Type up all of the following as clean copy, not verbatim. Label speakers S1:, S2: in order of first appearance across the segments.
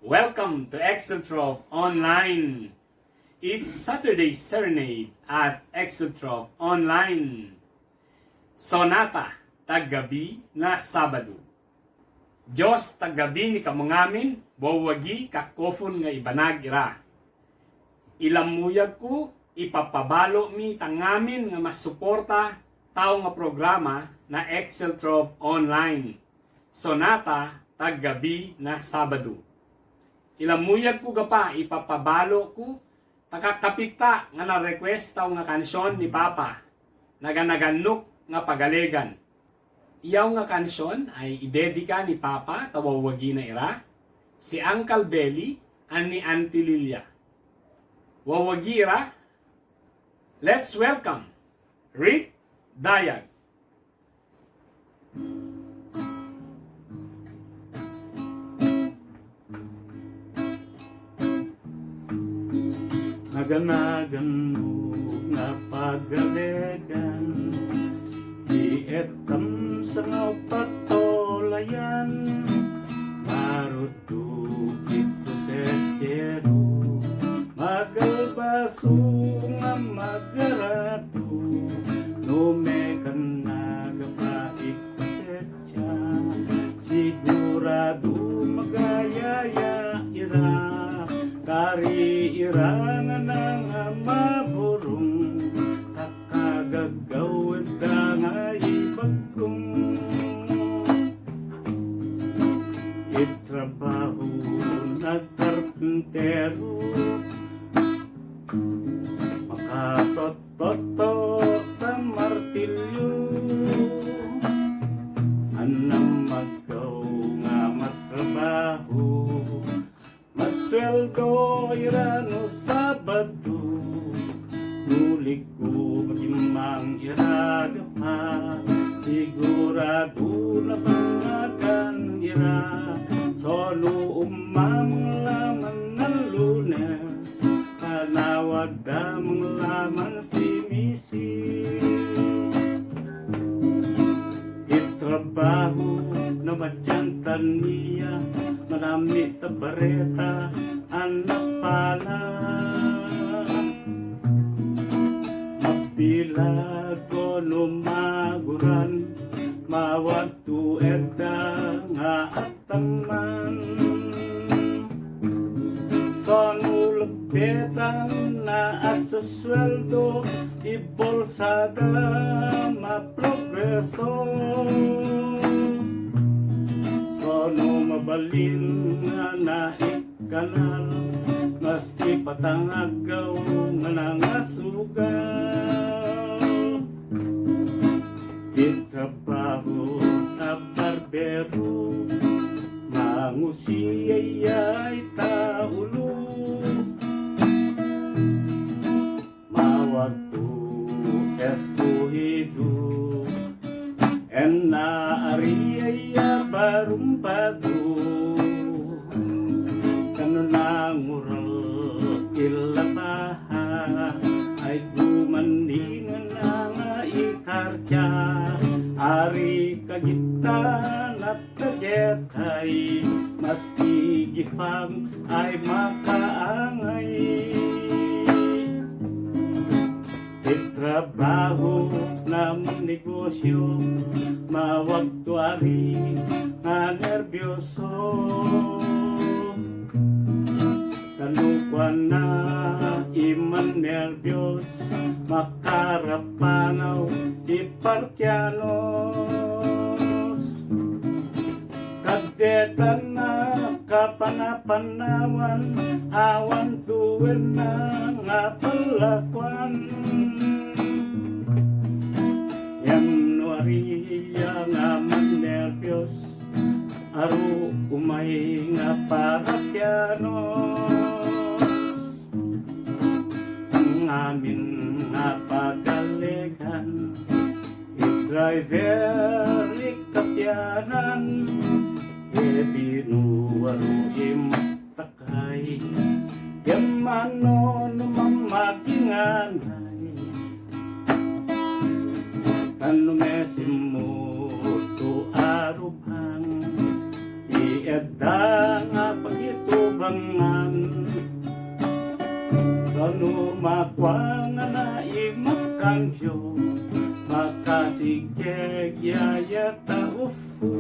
S1: Welcome to Exotrop Online. It's Saturday Serenade at Exotrop Online. Sonata, taggabi na Sabado. Diyos taggabi ni kamungamin, wawagi kakofon nga ibanag ira. Ilamuyag ko, ipapabalo mi tangamin nga masuporta tao nga programa na Exotrop Online. Sonata, taggabi na Sabado. Ilamuyag ko gapa, ipapabalo ko, takakapita nga na-request taw nga kansyon ni Papa, naganaganok nga pagalegan. Iyaw nga kansyon ay idedika ni Papa, tawawagi na ira, si Uncle Belly, ani Auntie Lilia. Wawagi ira, let's welcome Rick Dayag.
S2: Naganagan mo nga pagalegan, di etam sa nga patolayan, marutugit ko setero, magalbaso nga magarato, numekan nagapaik ko setya, sigurado magayaya ira, kari ira na nga mavurong, kakagagawid ka nga ibagkong. Itrabaho na karpintero, makatototo sa martilyo, anang magaw nga matrabaho, masweldo irano Sabado, nulig ko magimang iraga pa, sigurado na bangagan ira, solo umamang laman ng Lunes, kanawag damang laman si Mrs. Itrabaho na madyantan niya, marami tabareta, anak pala. Mabilag ko numaguran, mawag tueda nga ataman. Sonulapetan na asosweldo, ibolsada maprogreso. Sono mabalin nga naikanal, mas ipatangagaw nga nangasugal. Itrabaho na barbero, mangusiyay taulo, mawag to escohido, en naariyaya barumpado, kano nangural ilabaha, ay gumaningan na nga ikartya, ari kagitan at kagetay, mas igifang ay makaangay. Itrabaho na negosyo, mawag tuwari nga nervyoso, tanukwan na iman nervyos, makarapanaw iparkyanos, kadetan na kapanapanawan, awan tuwen na nga palakwan. Januarya nga manervyos, aro umay nga parakyanos, ang amin nga pagalegan, i-driver ikapyanan, binuwaro imatakay, yamano numamaginganay, tanumesimu tu arupang, iedda nga pagituba ibangan Sanu makwang na imakangyo Makasigeg yayata ufu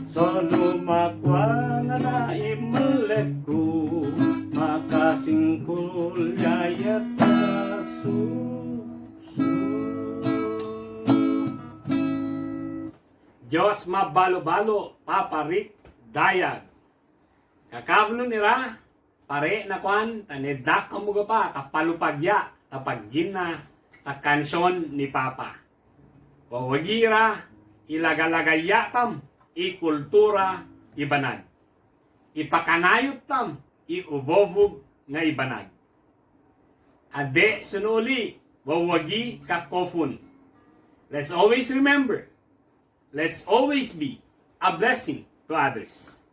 S2: Sanu makwang na imaleku Makasingkul yayata su
S1: Diyos mabalo-balo, paparik, dayag. Kakavno nira, pare na kwan, tanedak ka mga pa, tapalupagya, tapaggin na, takansyon ni Papa. Wawagira, ilagalagaya tam, ikultura, ibanag. Ipakanayot tam, iubovog nga ibanag. Ade sunuli, wawagi kakofun. Let's always remember, let's always be a blessing to others.